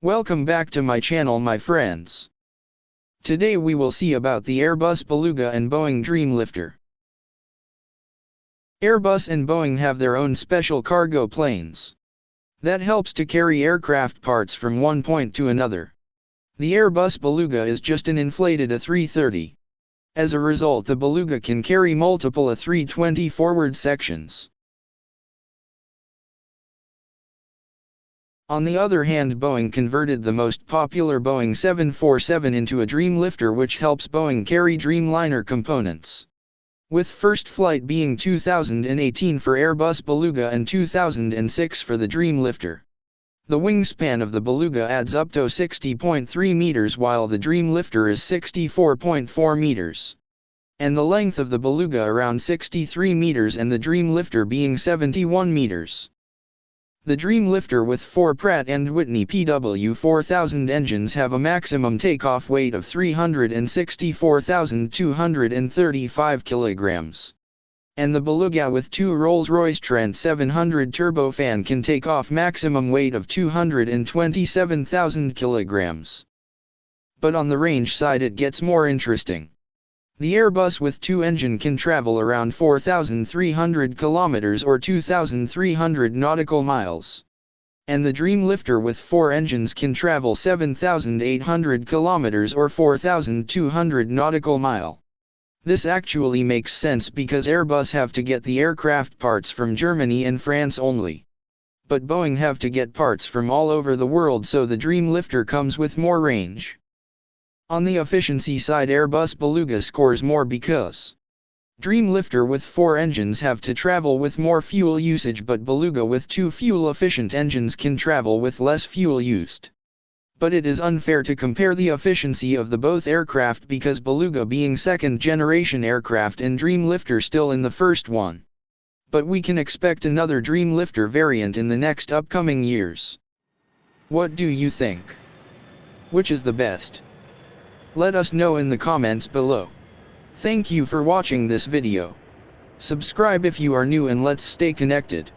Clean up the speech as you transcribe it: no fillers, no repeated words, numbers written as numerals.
Welcome back to my channel, my friends. Today we will see about the Airbus Beluga and Boeing Dreamlifter. Airbus and Boeing have their own special cargo planes that helps to carry aircraft parts from one point to another. The Airbus Beluga is just an inflated A330. As a result, the Beluga can carry multiple A320 forward sections. On the other hand, Boeing converted the most popular Boeing 747 into a Dreamlifter, which helps Boeing carry Dreamliner components. With first flight being 2018 for Airbus Beluga and 2006 for the Dreamlifter. The wingspan of the Beluga adds up to 60.3 meters while the Dreamlifter is 64.4 meters. And the length of the Beluga around 63 meters and the Dreamlifter being 71 meters. The Dreamlifter with 4 Pratt & Whitney PW4000 engines have a maximum takeoff weight of 364,235 kilograms. And the Beluga with 2 Rolls-Royce Trent 700 turbofan can take off maximum weight of 227,000 kilograms. But on the range side it gets more interesting. The Airbus with 2 engine can travel around 4,300 kilometers or 2,300 nautical miles. And the Dreamlifter with 4 engines can travel 7,800 kilometers or 4,200 nautical mile. This actually makes sense because Airbus have to get the aircraft parts from Germany and France only. But Boeing have to get parts from all over the world, so the Dreamlifter comes with more range. On the efficiency side, Airbus Beluga scores more because Dreamlifter with 4 engines have to travel with more fuel usage, but Beluga with 2 fuel-efficient engines can travel with less fuel used. But it is unfair to compare the efficiency of the both aircraft because Beluga being second-generation aircraft and Dreamlifter still in the first one. But we can expect another Dreamlifter variant in the next upcoming years. What do you think? Which is the best? Let us know in the comments below. Thank you for watching this video. Subscribe if you are new and let's stay connected.